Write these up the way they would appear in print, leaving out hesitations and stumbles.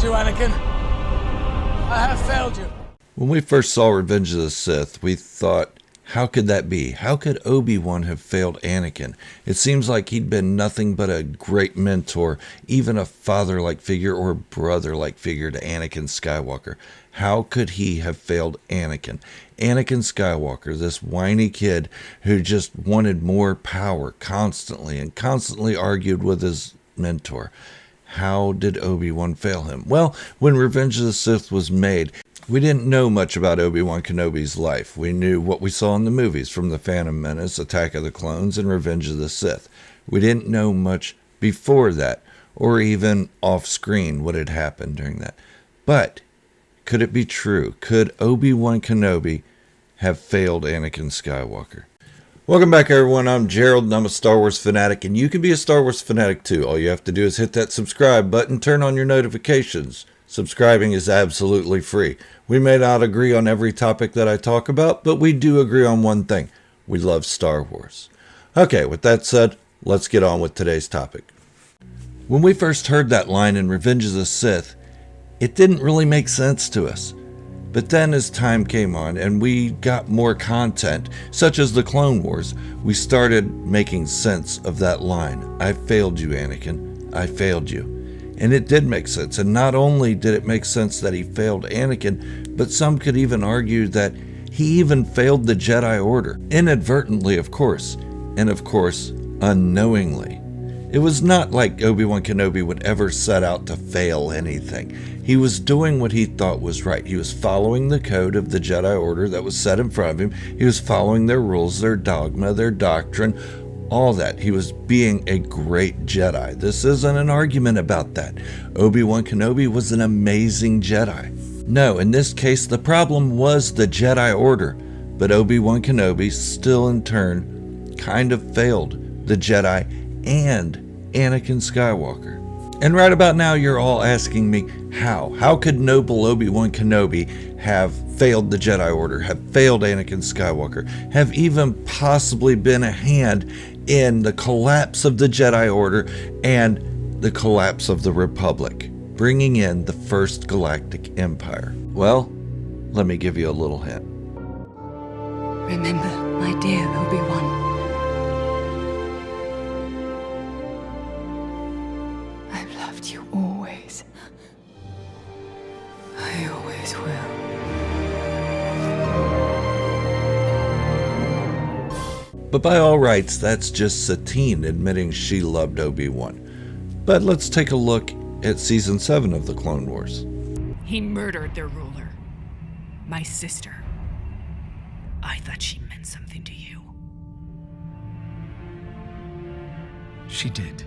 you, Anakin. I have failed you. When we first saw Revenge of the Sith, we thought, how could that be? How could Obi-Wan have failed Anakin? It seems like he'd been nothing but a great mentor, even a father-like figure or brother-like figure to Anakin Skywalker. How could he have failed Anakin? Anakin Skywalker, this whiny kid who just wanted more power constantly and constantly argued with his mentor. How did Obi-Wan fail him? Well, when Revenge of the Sith was made, we didn't know much about Obi-Wan Kenobi's life. We knew what we saw in the movies from The Phantom Menace, Attack of the Clones, and Revenge of the Sith. We didn't know much before that, or even off-screen what had happened during that. But could it be true? Could Obi-Wan Kenobi have failed Anakin Skywalker? Welcome back, everyone. I'm Gerald, and I'm a Star Wars fanatic, and you can be a Star Wars fanatic too. All you have to do is hit that subscribe button, turn on your notifications. Subscribing is absolutely free. We may not agree on every topic that I talk about, but we do agree on one thing. We love Star Wars. Okay, with that said, let's get on with today's topic. When we first heard that line in Revenge of the Sith, it didn't really make sense to us. But then as time came on and we got more content, such as the Clone Wars, we started making sense of that line. I failed you, Anakin. I failed you. And it did make sense. And not only did it make sense that he failed Anakin, but some could even argue that he even failed the Jedi Order. Inadvertently, of course. And of course, unknowingly. It was not like Obi-Wan Kenobi would ever set out to fail anything. He was doing what he thought was right. He was following the code of the Jedi Order that was set in front of him. He was following their rules, their dogma, their doctrine, all that. He was being a great Jedi. This isn't an argument about that. Obi-Wan Kenobi was an amazing Jedi. No, in this case, the problem was the Jedi Order. But Obi-Wan Kenobi still in turn kind of failed the Jedi and Anakin Skywalker. And right about now, you're all asking me, how? How could noble Obi-Wan Kenobi have failed the Jedi Order, have failed Anakin Skywalker, have even possibly been a hand in the collapse of the Jedi Order and the collapse of the Republic, bringing in the First Galactic Empire? Well, let me give you a little hint. Remember, my dear Obi-Wan, I've loved you always. I always will. But by all rights, that's just Satine admitting she loved Obi-Wan. But let's take a look at Season 7 of The Clone Wars. He murdered their ruler, my sister. I thought she meant something to you. She did,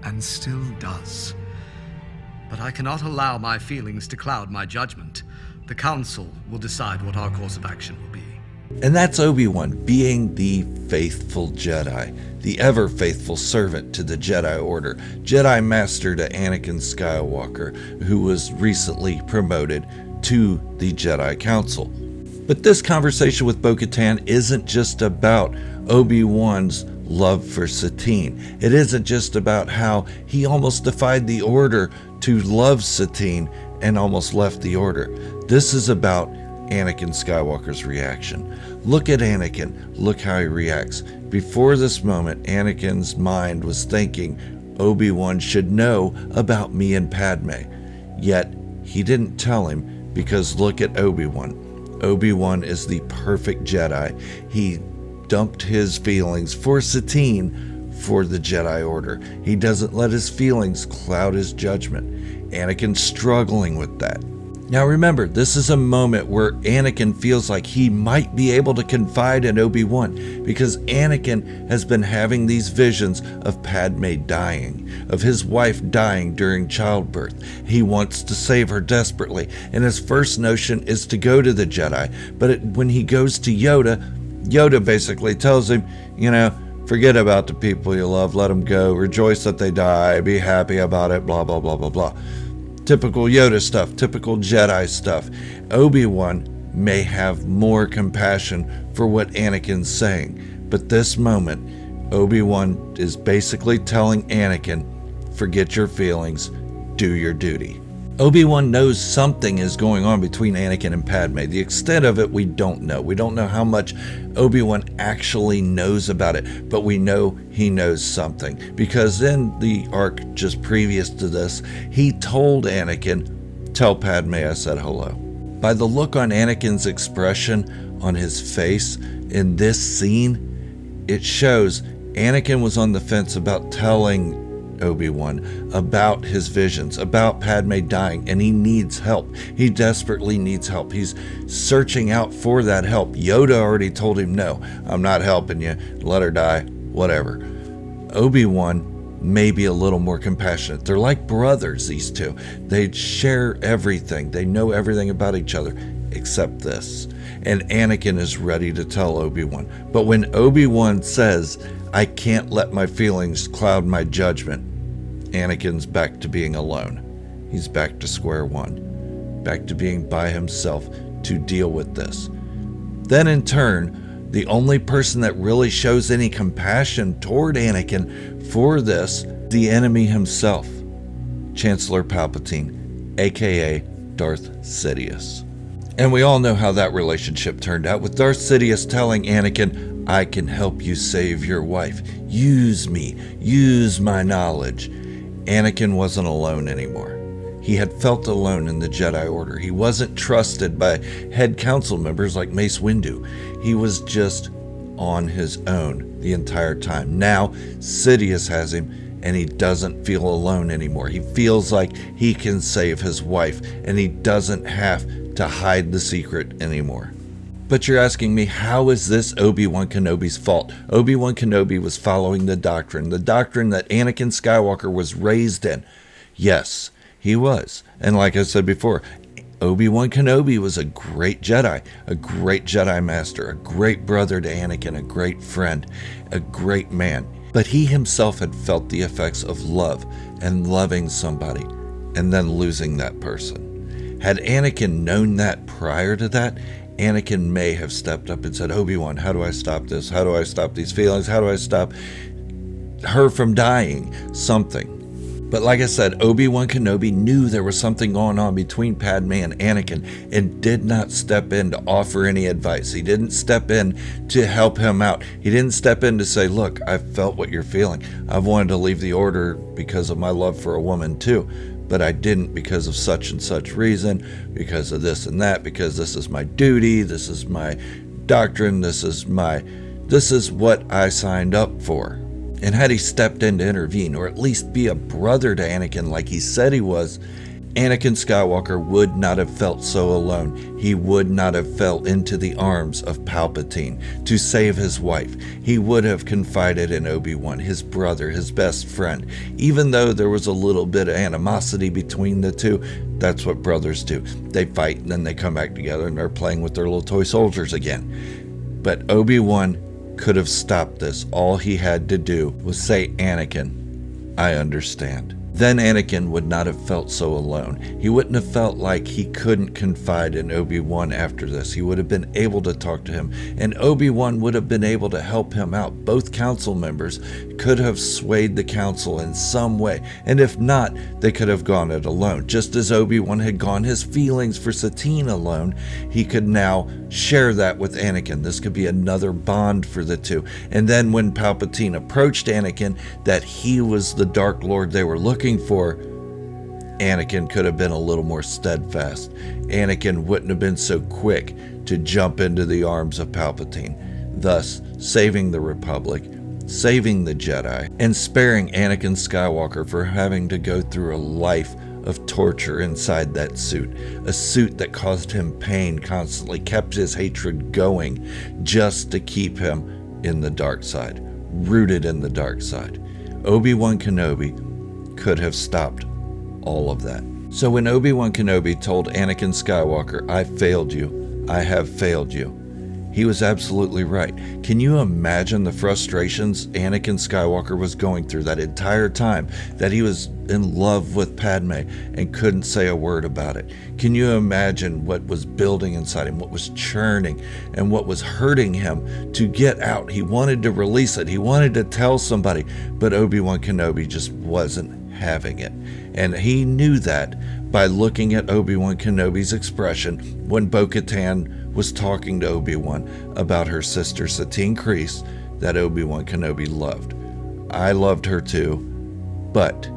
and still does. But I cannot allow my feelings to cloud my judgment. The Council will decide what our course of action will be. And that's Obi-Wan being the faithful Jedi, the ever-faithful servant to the Jedi Order, Jedi Master to Anakin Skywalker, who was recently promoted to the Jedi Council. But this conversation with Bo-Katan isn't just about Obi-Wan's love for Satine. It isn't just about how he almost defied the Order to love Satine and almost left the Order. This is about Anakin Skywalker's reaction. Look at Anakin. Look how he reacts. Before this moment, Anakin's mind was thinking Obi-Wan should know about me and Padme. Yet, he didn't tell him because look at Obi-Wan. Obi-Wan is the perfect Jedi. He dumped his feelings for Satine for the Jedi Order. He doesn't let his feelings cloud his judgment. Anakin's struggling with that. Now remember, this is a moment where Anakin feels like he might be able to confide in Obi-Wan because Anakin has been having these visions of Padme dying, of his wife dying during childbirth. He wants to save her desperately, and his first notion is to go to the Jedi. But when he goes to Yoda, Yoda basically tells him, forget about the people you love, let them go, rejoice that they die, be happy about it, blah, blah, blah, blah, blah. Typical Yoda stuff, typical Jedi stuff. Obi-Wan may have more compassion for what Anakin's saying, but this moment, Obi-Wan is basically telling Anakin, forget your feelings, do your duty. Obi-Wan knows something is going on between Anakin and Padme. The extent of it, we don't know. We don't know how much Obi-Wan actually knows about it, but we know he knows something. Because in the arc just previous to this, he told Anakin, "Tell Padme I said hello." By the look on Anakin's expression on his face in this scene, it shows Anakin was on the fence about telling Obi-Wan about his visions, about Padme dying, and he needs help. He desperately needs help. He's searching out for that help. Yoda already told him, "No, I'm not helping you. Let her die, whatever." Obi-Wan may be a little more compassionate. They're like brothers, these two. They share everything. They know everything about each other, except this. And Anakin is ready to tell Obi-Wan. But when Obi-Wan says, "I can't let my feelings cloud my judgment," Anakin's back to being alone. He's back to square one, back to being by himself to deal with this. Then in turn, the only person that really shows any compassion toward Anakin for this, the enemy himself, Chancellor Palpatine, aka Darth Sidious. And we all know how that relationship turned out, with Darth Sidious telling Anakin, "I can help you save your wife. Use me. Use my knowledge." Anakin wasn't alone anymore. He had felt alone in the Jedi Order. He wasn't trusted by head council members like Mace Windu. He was just on his own the entire time. Now, Sidious has him, and he doesn't feel alone anymore. He feels like he can save his wife, and he doesn't have to hide the secret anymore. But you're asking me, how is this Obi-Wan Kenobi's fault? Obi-Wan Kenobi was following the doctrine that Anakin Skywalker was raised in. Yes, he was. And like I said before, Obi-Wan Kenobi was a great Jedi Master, a great brother to Anakin, a great friend, a great man. But he himself had felt the effects of love and loving somebody and then losing that person. Had Anakin known that prior to that, Anakin may have stepped up and said, "Obi-Wan, how do I stop this? How do I stop these feelings? How do I stop her from dying?" Something. But like I said, Obi-Wan Kenobi knew there was something going on between Padme and Anakin and did not step in to offer any advice. He didn't step in to help him out. He didn't step in to say, "Look, I've felt what you're feeling. I've wanted to leave the Order because of my love for a woman too. But I didn't because of such and such reason, because of this and that, because this is my duty, this is my doctrine, this is what I signed up for." And had he stepped in to intervene, or at least be a brother to Anakin like he said he was, Anakin Skywalker would not have felt so alone. He would not have fell into the arms of Palpatine to save his wife. He would have confided in Obi-Wan, his brother, his best friend. Even though there was a little bit of animosity between the two, that's what brothers do. They fight and then they come back together and they're playing with their little toy soldiers again. But Obi-Wan could have stopped this. All he had to do was say, "Anakin, I understand." Then Anakin would not have felt so alone. He wouldn't have felt like he couldn't confide in Obi-Wan after this. He would have been able to talk to him, and Obi-Wan would have been able to help him out. Both council members could have swayed the council in some way, and if not, they could have gone it alone. Just as Obi-Wan had gone his feelings for Satine alone, he could now share that with Anakin. This could be another bond for the two. And then when Palpatine approached Anakin that he was the Dark Lord they were looking for, Anakin could have been a little more steadfast. Anakin wouldn't have been so quick to jump into the arms of Palpatine, thus saving the Republic, saving the Jedi, and sparing Anakin Skywalker for having to go through a life of torture inside that suit. A suit that caused him pain constantly, kept his hatred going just to keep him in the dark side, rooted in the dark side. Obi-Wan Kenobi could have stopped all of that. So when Obi-Wan Kenobi told Anakin Skywalker, "I failed you, I have failed you," he was absolutely right. Can you imagine the frustrations Anakin Skywalker was going through that entire time that he was in love with Padme and couldn't say a word about it? Can you imagine what was building inside him, what was churning, and what was hurting him to get out? He wanted to release it. He wanted to tell somebody, but Obi-Wan Kenobi just wasn't having it. And he knew that by looking at Obi-Wan Kenobi's expression when Bo-Katan was talking to Obi-Wan about her sister Satine Kryze that Obi-Wan Kenobi loved. I loved her too, but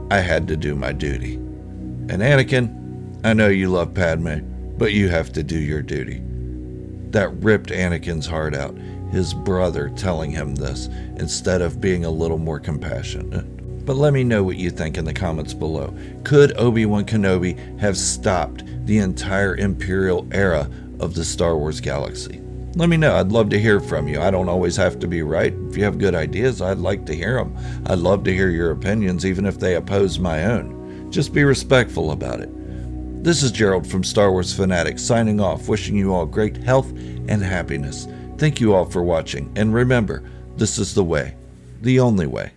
I had to do my duty. And Anakin, I know you love Padme, but you have to do your duty. That ripped Anakin's heart out, his brother telling him this, instead of being a little more compassionate. But let me know what you think in the comments below. Could Obi-Wan Kenobi have stopped the entire Imperial era of the Star Wars galaxy? Let me know. I'd love to hear from you. I don't always have to be right. If you have good ideas, I'd like to hear them. I'd love to hear your opinions, even if they oppose my own. Just be respectful about it. This is Gerald from Star Wars Fanatic signing off, wishing you all great health and happiness. Thank you all for watching, and remember, this is the way, the only way.